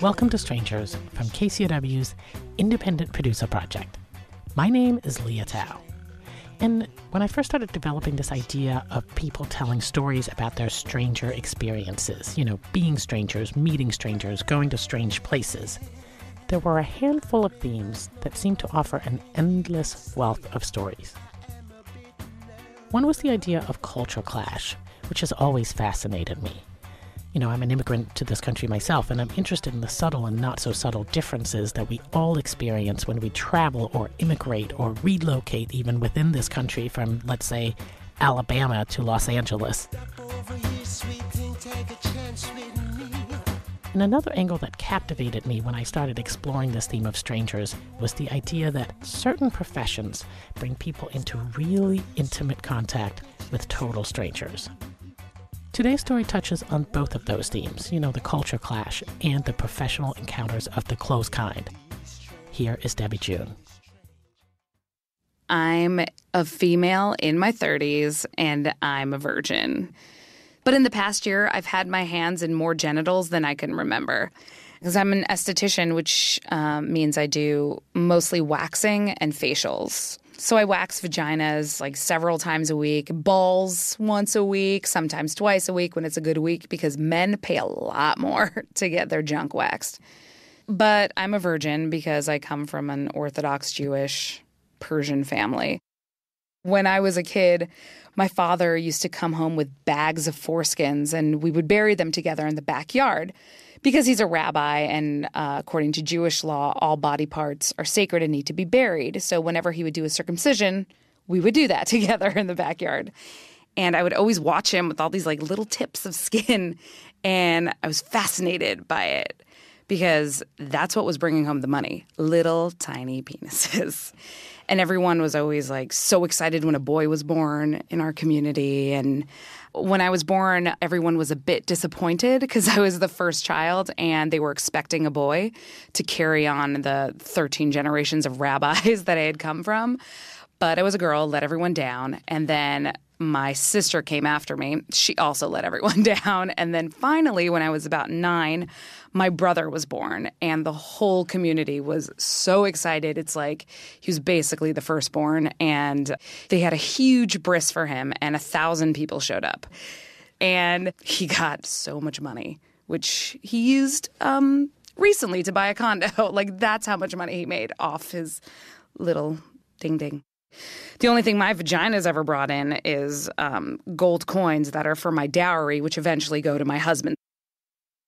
Welcome to Strangers from KCOW's Independent Producer Project. My name is Leah Tao. And when I first started developing this idea of people telling stories about their stranger experiences, being strangers, meeting strangers, going to strange places, there were a handful of themes that seemed to offer an endless wealth of stories. One was the idea of culture clash, which has always fascinated me. I'm an immigrant to this country myself, and I'm interested in the subtle and not so subtle differences that we all experience when we travel or immigrate or relocate even within this country from, let's say, Alabama to Los Angeles. And another angle that captivated me when I started exploring this theme of strangers was the idea that certain professions bring people into really intimate contact with total strangers. Today's story touches on both of those themes, the culture clash and the professional encounters of the close kind. Here is Debbie Jhoon. I'm a female in my 30s, and I'm a virgin. But in the past year, I've had my hands in more genitals than I can remember. Because I'm an esthetician, which means I do mostly waxing and facials. So I wax vaginas like several times a week, balls once a week, sometimes twice a week when it's a good week, because men pay a lot more to get their junk waxed. But I'm a virgin because I come from an Orthodox Jewish Persian family. When I was a kid, my father used to come home with bags of foreskins, and we would bury them together in the backyard. Because he's a rabbi, and according to Jewish law, all body parts are sacred and need to be buried. So whenever he would do a circumcision, we would do that together in the backyard. And I would always watch him with all these little tips of skin, and I was fascinated by it because that's what was bringing home the money, little tiny penises. And everyone was always so excited when a boy was born in our community. And when I was born, everyone was a bit disappointed because I was the first child and they were expecting a boy to carry on the 13 generations of rabbis that I had come from. But I was a girl, let everyone down. And then my sister came after me. She also let everyone down. And then finally, when I was about 9, my brother was born. And the whole community was so excited. It's like he was basically the firstborn. And they had a huge bris for him. And 1,000 people showed up. And he got so much money, which he used recently to buy a condo. That's how much money he made off his little ding-ding. The only thing my vagina's ever brought in is gold coins that are for my dowry, which eventually go to my husband.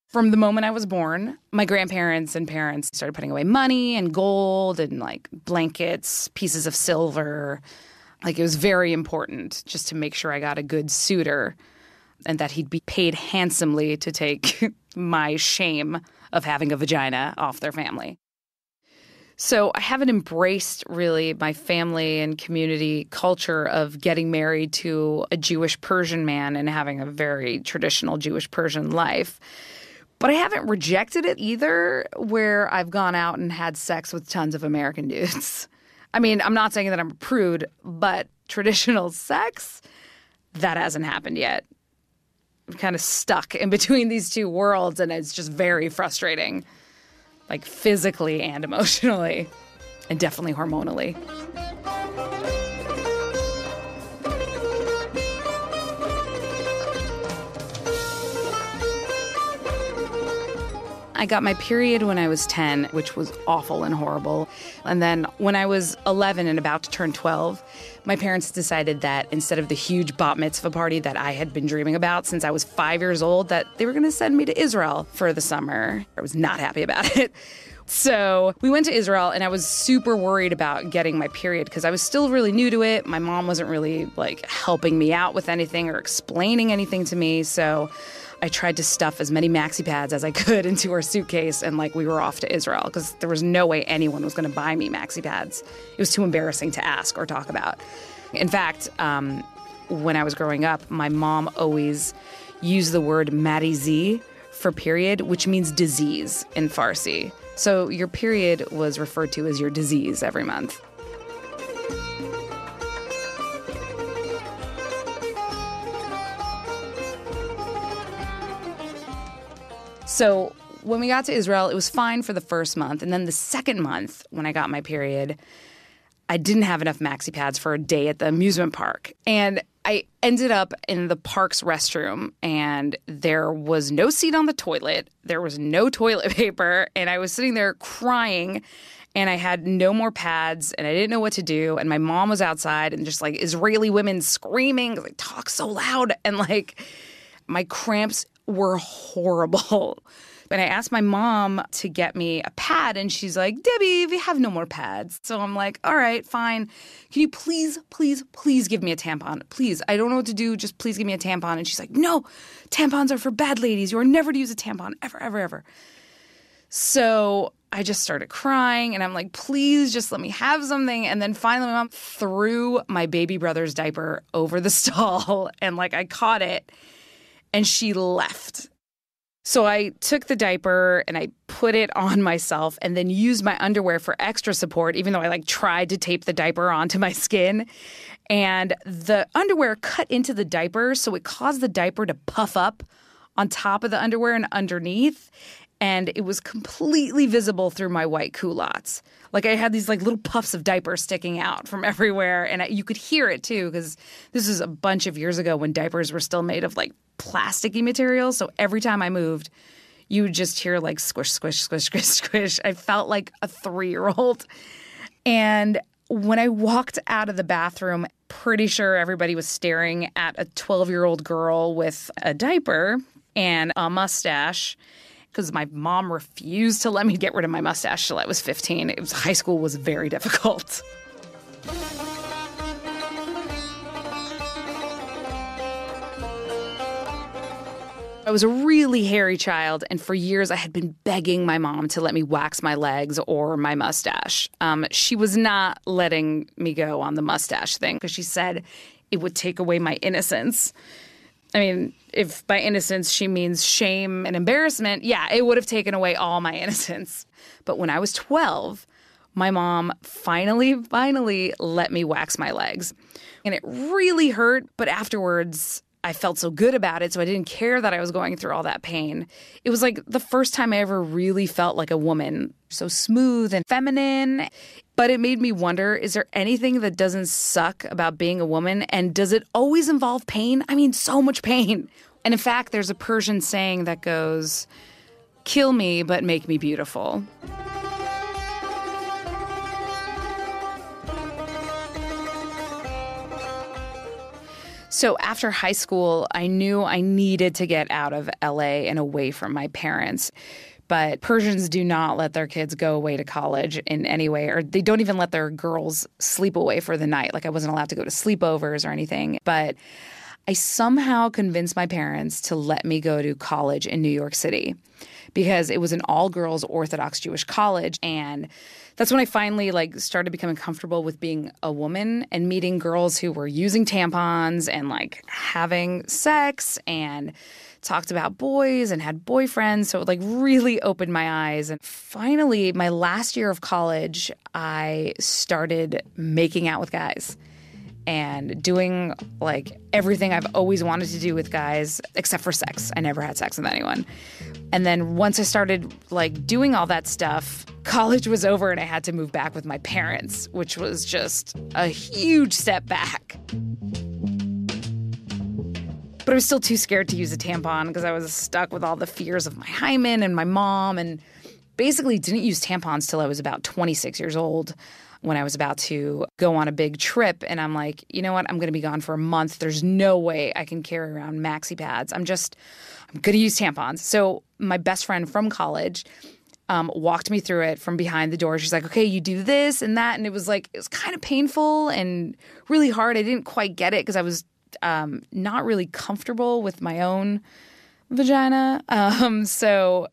From the moment I was born, my grandparents and parents started putting away money and gold and blankets, pieces of silver. It was very important just to make sure I got a good suitor and that he'd be paid handsomely to take my shame of having a vagina off their family. So I haven't embraced really my family and community culture of getting married to a Jewish Persian man and having a very traditional Jewish Persian life. But I haven't rejected it either, where I've gone out and had sex with tons of American dudes. I mean, I'm not saying that I'm a prude, but traditional sex, that hasn't happened yet. I'm kind of stuck in between these two worlds, and it's just very frustrating. Physically and emotionally, and definitely hormonally. I got my period when I was 10, which was awful and horrible. And then when I was 11 and about to turn 12, my parents decided that instead of the huge bat mitzvah party that I had been dreaming about since I was 5 years old, that they were going to send me to Israel for the summer. I was not happy about it. So we went to Israel, and I was super worried about getting my period because I was still really new to it. My mom wasn't really helping me out with anything or explaining anything to me. So I tried to stuff as many maxi pads as I could into her suitcase, and we were off to Israel because there was no way anyone was going to buy me maxi pads. It was too embarrassing to ask or talk about. In fact, when I was growing up, my mom always use the word marizi for period, which means disease in Farsi. So your period was referred to as your disease every month. So when we got to Israel, it was fine for the first month. And then the second month, when I got my period, I didn't have enough maxi pads for a day at the amusement park. And I ended up in the park's restroom, and there was no seat on the toilet. There was no toilet paper. And I was sitting there crying, and I had no more pads, and I didn't know what to do. And my mom was outside, and just like Israeli women screaming, they talk so loud. And like my cramps were horrible. And I asked my mom to get me a pad, and she's like, Debbie, we have no more pads. So I'm like, all right, fine. Can you please give me a tampon? Please, I don't know what to do. Just please give me a tampon. And she's like, no, tampons are for bad ladies. You are never to use a tampon, ever, ever, ever. So I just started crying, and I'm like, please just let me have something. And then finally my mom threw my baby brother's diaper over the stall, and like I caught it, and she left. So I took the diaper and I put it on myself and then used my underwear for extra support, even though I like tried to tape the diaper onto my skin. And the underwear cut into the diaper, so it caused the diaper to puff up on top of the underwear and underneath. And it was completely visible through my white culottes. Like I had these like little puffs of diaper sticking out from everywhere. And you could hear it too, because this is a bunch of years ago when diapers were still made of like plasticky material. So every time I moved, you would just hear like squish, squish, squish, squish, squish. I felt like a 3-year-old. And when I walked out of the bathroom, pretty sure everybody was staring at a 12-year-old girl with a diaper and a mustache, because my mom refused to let me get rid of my mustache till I was 15. High school was very difficult. I was a really hairy child, and for years I had been begging my mom to let me wax my legs or my mustache. She was not letting me go on the mustache thing because she said it would take away my innocence. I mean, if by innocence she means shame and embarrassment, yeah, it would have taken away all my innocence. But when I was 12, my mom finally let me wax my legs. And it really hurt, but afterwards I felt so good about it, so I didn't care that I was going through all that pain. It was like the first time I ever really felt like a woman, so smooth and feminine. But it made me wonder, is there anything that doesn't suck about being a woman? And does it always involve pain? I mean, so much pain. And in fact, there's a Persian saying that goes, kill me, but make me beautiful. So after high school, I knew I needed to get out of LA and away from my parents. But Persians do not let their kids go away to college in any way, or they don't even let their girls sleep away for the night. Like I wasn't allowed to go to sleepovers or anything. But I somehow convinced my parents to let me go to college in New York City because it was an all-girls Orthodox Jewish college. And that's when I finally started becoming comfortable with being a woman and meeting girls who were using tampons and having sex and talked about boys and had boyfriends. So it really opened my eyes. And finally, my last year of college, I started making out with guys and doing everything I've always wanted to do with guys, except for sex. I never had sex with anyone. And then once I started doing all that stuff, college was over and I had to move back with my parents, which was just a huge step back. But I was still too scared to use a tampon because I was stuck with all the fears of my hymen and my mom, and basically didn't use tampons till I was about 26 years old when I was about to go on a big trip. And I'm like, you know what? I'm going to be gone for a month. There's no way I can carry around maxi pads. I'm going to use tampons. So my best friend from college walked me through it from behind the door. She's like, okay, you do this and that. And it was kind of painful and really hard. I didn't quite get it because I was not really comfortable with my own vagina. So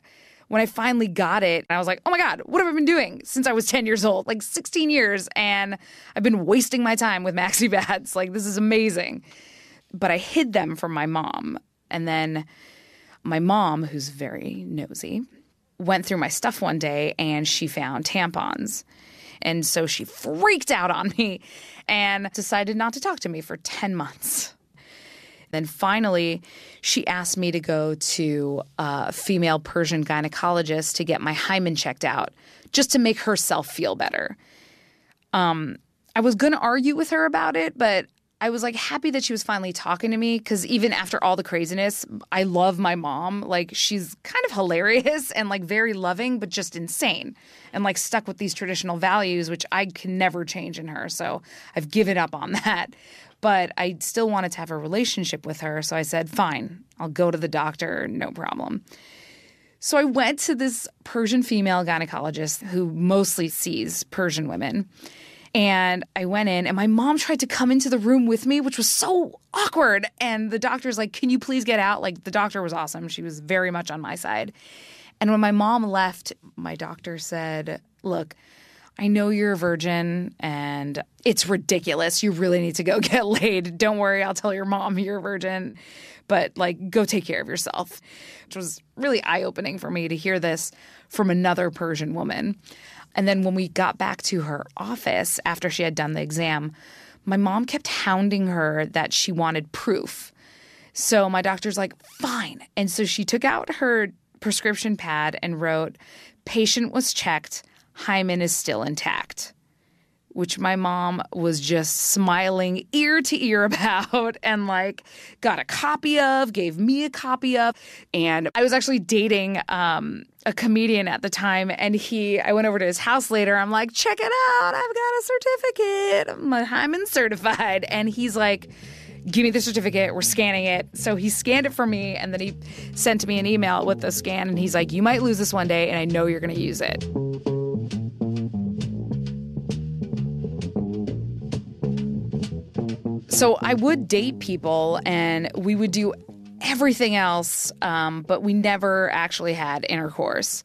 when I finally got it, I was like, oh my God, what have I been doing since I was 10 years old? 16 years. And I've been wasting my time with maxi pads. This is amazing. But I hid them from my mom And then my mom, who's very nosy, went through my stuff one day and she found tampons. And so she freaked out on me and decided not to talk to me for 10 months. Then finally, she asked me to go to a female Persian gynecologist to get my hymen checked out, just to make herself feel better. I was going to argue with her about it, but I was like happy that she was finally talking to me, because even after all the craziness, I love my mom. Like, she's kind of hilarious and like very loving, but just insane and like stuck with these traditional values, which I can never change in her. So I've given up on that. But I still wanted to have a relationship with her. So I said, fine, I'll go to the doctor, no problem. So I went to this Persian female gynecologist who mostly sees Persian women. And I went in, and my mom tried to come into the room with me, which was so awkward. And the doctor's like, can you please get out? Like, the doctor was awesome. She was very much on my side. And when my mom left, my doctor said, look, I know you're a virgin, and it's ridiculous. You really need to go get laid. Don't worry, I'll tell your mom you're a virgin. But, like, go take care of yourself, which was really eye-opening for me to hear this from another Persian woman. And then when we got back to her office after she had done the exam, my mom kept hounding her that she wanted proof. So my doctor's like, fine. And so she took out her prescription pad and wrote, patient was checked, hymen is still intact, which my mom was just smiling ear to ear about and like got a copy of, gave me a copy of. And I was actually dating a comedian at the time, and I went over to his house later. I'm like, check it out. I've got a certificate. I'm hymen certified. And he's like, give me the certificate. We're scanning it. So he scanned it for me, and then he sent me an email with the scan. And he's like, you might lose this one day, and I know you're going to use it. So I would date people, and we would do everything else, but we never actually had intercourse,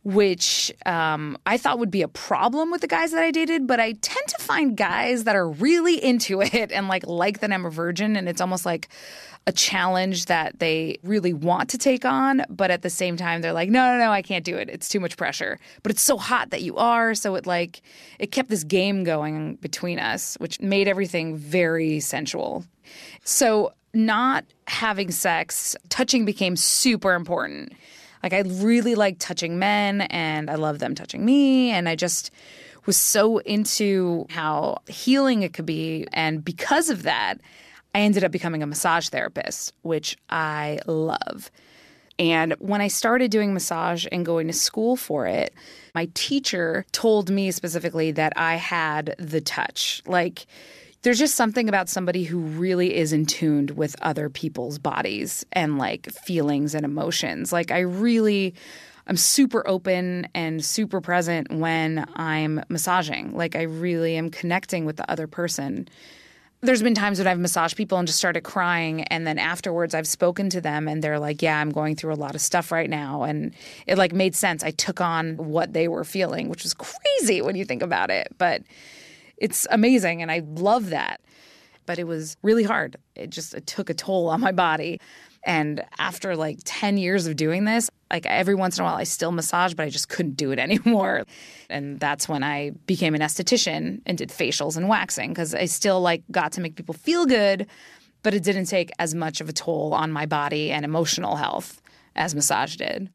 which I thought would be a problem with the guys that I dated. But I tend to find guys that are really into it and like that I'm a virgin, and it's almost like a challenge that they really want to take on. But at the same time, they're like, no, I can't do it. It's too much pressure. But it's so hot that you are. So it kept this game going between us, which made everything very sensual. So not having sex, touching became super important. Like, I really like touching men, and I love them touching me. And I just was so into how healing it could be. And because of that, I ended up becoming a massage therapist, which I love. And when I started doing massage and going to school for it, my teacher told me specifically that I had the touch. Like, there's just something about somebody who really is in tune with other people's bodies and like feelings and emotions. Like, I'm super open and super present when I'm massaging. Like, I really am connecting with the other person. There's been times when I've massaged people and just started crying, and then afterwards I've spoken to them and they're like, yeah, I'm going through a lot of stuff right now. And it like made sense. I took on what they were feeling, which is crazy when you think about it. But it's amazing, and I love that. But it was really hard. It took a toll on my body. And after like 10 years of doing this, like every once in a while I still massage, but I just couldn't do it anymore. And that's when I became an esthetician and did facials and waxing, because I still like got to make people feel good, but it didn't take as much of a toll on my body and emotional health as massage did.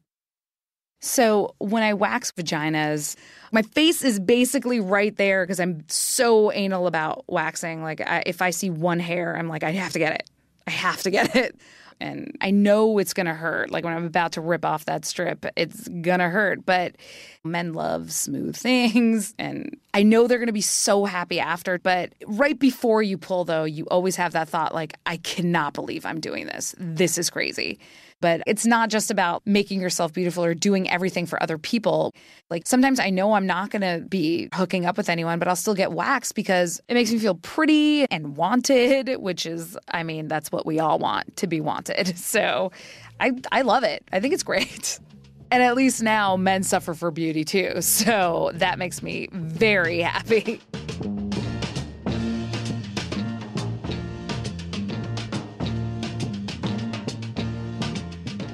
So when I wax vaginas, my face is basically right there because I'm so anal about waxing. Like, if I see one hair, I'm like, I have to get it. I have to get it. And I know it's going to hurt. Like, when I'm about to rip off that strip, it's going to hurt. But men love smooth things. And I know they're going to be so happy after. But right before you pull, though, you always have that thought, like, I cannot believe I'm doing this. This is crazy. But it's not just about making yourself beautiful or doing everything for other people. Like, sometimes I know I'm not going to be hooking up with anyone, but I'll still get waxed because it makes me feel pretty and wanted, which is, I mean, that's what we all want, to be wanted. So I love it. I think it's great. And at least now men suffer for beauty too. So that makes me very happy.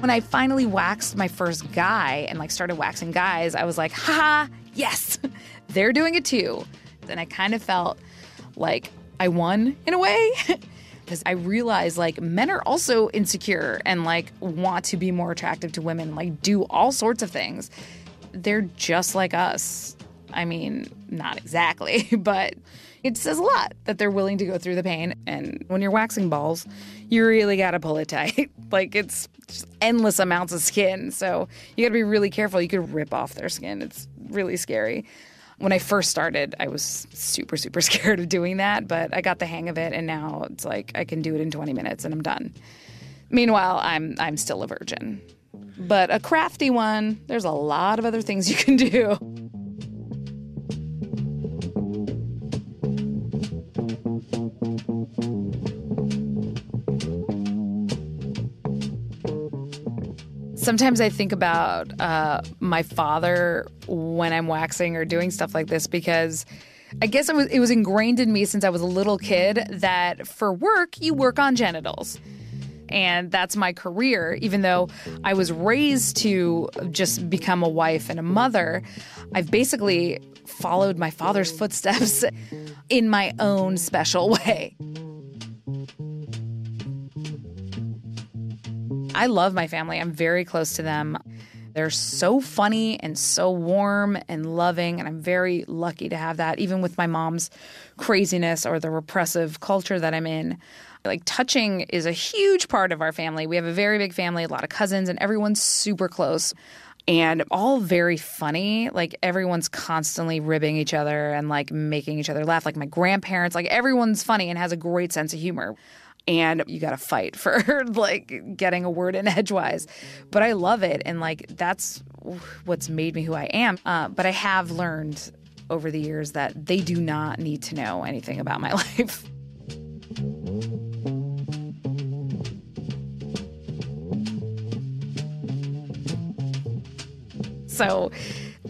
When I finally waxed my first guy and like started waxing guys, I was like, haha, yes, they're doing it too. And I kind of felt like I won in a way because I realized like men are also insecure and like want to be more attractive to women, like do all sorts of things. They're just like us. I mean, not exactly, but it says a lot that they're willing to go through the pain. And when you're waxing balls, you really got to pull it tight. Like it's just endless amounts of skin. So you got to be really careful. You could rip off their skin. It's really scary. When I first started, I was super, super scared of doing that, but I got the hang of it. And now it's like I can do it in 20 minutes and I'm done. Meanwhile, I'm still a virgin, but a crafty one. There's a lot of other things you can do. Sometimes I think about my father when I'm waxing or doing stuff like this because I guess it was ingrained in me since I was a little kid that for work, you work on genitals. And that's my career. Even though I was raised to just become a wife and a mother, I've basically followed my father's footsteps in my own special way. I love my family. I'm very close to them. They're so funny and so warm and loving, and I'm very lucky to have that, even with my mom's craziness or the repressive culture that I'm in. Like, touching is a huge part of our family. We have a very big family, a lot of cousins, and everyone's super close and all very funny. Like, everyone's constantly ribbing each other and, like, making each other laugh. Like, my grandparents, like, everyone's funny and has a great sense of humor. And you got to fight for, like, getting a word in edgewise. But I love it. And, like, that's what's made me who I am. But I have learned over the years that they do not need to know anything about my life. So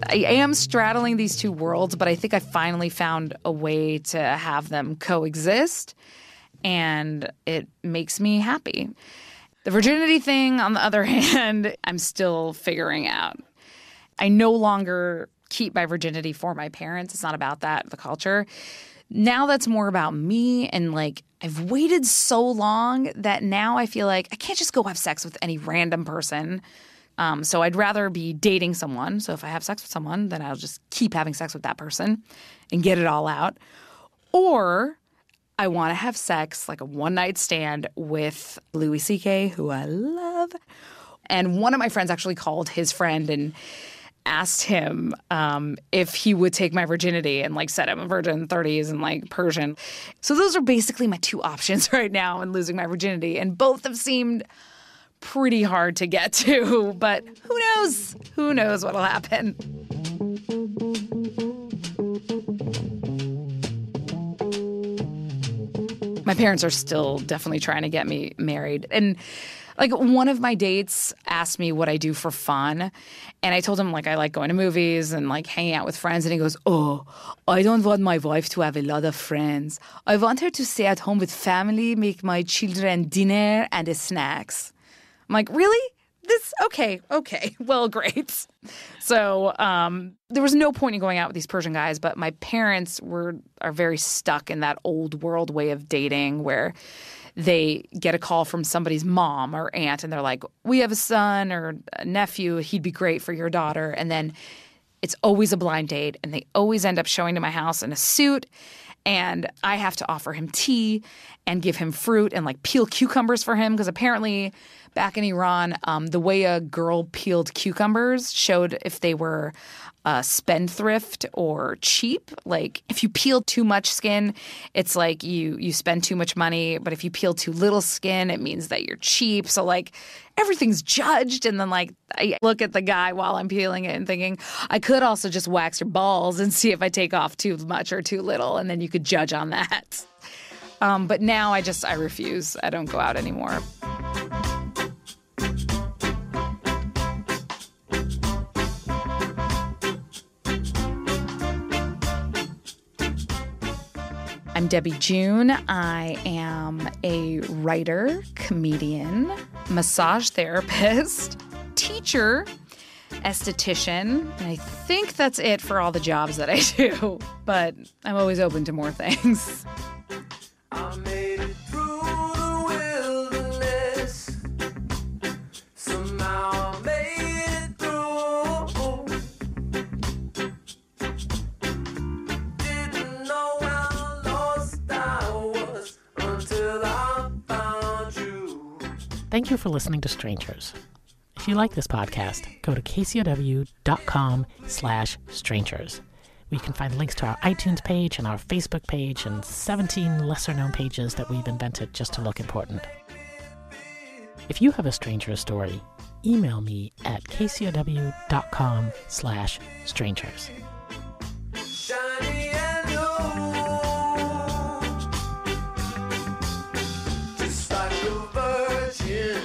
I am straddling these two worlds, but I think I finally found a way to have them coexist. And it makes me happy. The virginity thing, on the other hand, I'm still figuring out. I no longer keep my virginity for my parents. It's not about that, the culture. Now that's more about me. And like, I've waited so long that now I feel like I can't just go have sex with any random person. So I'd rather be dating someone. So if I have sex with someone, then I'll just keep having sex with that person and get it all out. Or I want to have sex, like a one-night stand with Louis C.K., who I love. And one of my friends actually called his friend and asked him if he would take my virginity and, like, said I'm a virgin, 30s, and, like, Persian. So those are basically my two options right now in losing my virginity. And both have seemed pretty hard to get to. But who knows? Who knows what'll happen? My parents are still definitely trying to get me married. And like, one of my dates asked me what I do for fun. And I told him, like, I like going to movies and, like, hanging out with friends. And he goes, oh, I don't want my wife to have a lot of friends. I want her to stay at home with family, make my children dinner and the snacks. I'm like, really? Okay, well, great. So there was no point in going out with these Persian guys, but my parents are very stuck in that old world way of dating where they get a call from somebody's mom or aunt and they're like, we have a son or a nephew, he'd be great for your daughter. And then it's always a blind date and they always end up showing to my house in a suit. And I have to offer him tea and give him fruit and, like, peel cucumbers for him because apparently back in Iran, the way a girl peeled cucumbers showed if they were spendthrift or cheap. Like, if you peel too much skin, it's like you spend too much money. But if you peel too little skin, it means that you're cheap. So, like, everything's judged. And then, like, I look at the guy while I'm peeling it and thinking, I could also just wax your balls and see if I take off too much or too little. And then you could judge on that. But now I refuse. I don't go out anymore. I'm Debbie Jhoon. I am a writer, comedian, massage therapist, teacher, esthetician, and I think that's it for all the jobs that I do, but I'm always open to more things. I made it through the wilderness. Somehow I made it through. Didn't know how lost I was until I found you. Thank you for listening to Strangers. If you like this podcast, go to kcrw.com/strangers. where you can find links to our iTunes page and our Facebook page and 17 lesser-known pages that we've invented just to look important. If you have a Stranger story, email me at kcrw.com/strangers. Shiny and new, just like a virgin.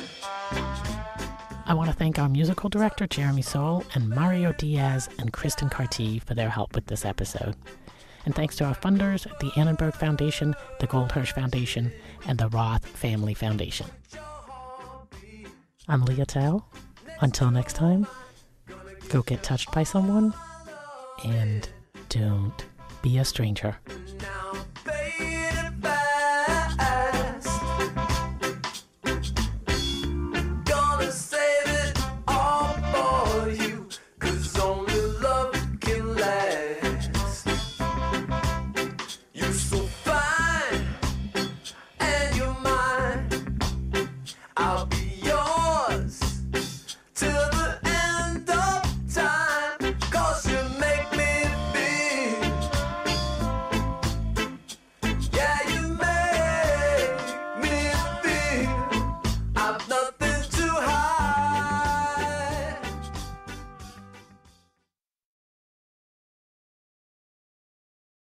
I want to thank our musical director, Jeremy Soule, and Mario Diaz and Kristen Carty for their help with this episode. And thanks to our funders, the Annenberg Foundation, the Goldhirsch Foundation, and the Roth Family Foundation. I'm Leah Tao. Until next time, go get touched by someone, and don't be a stranger.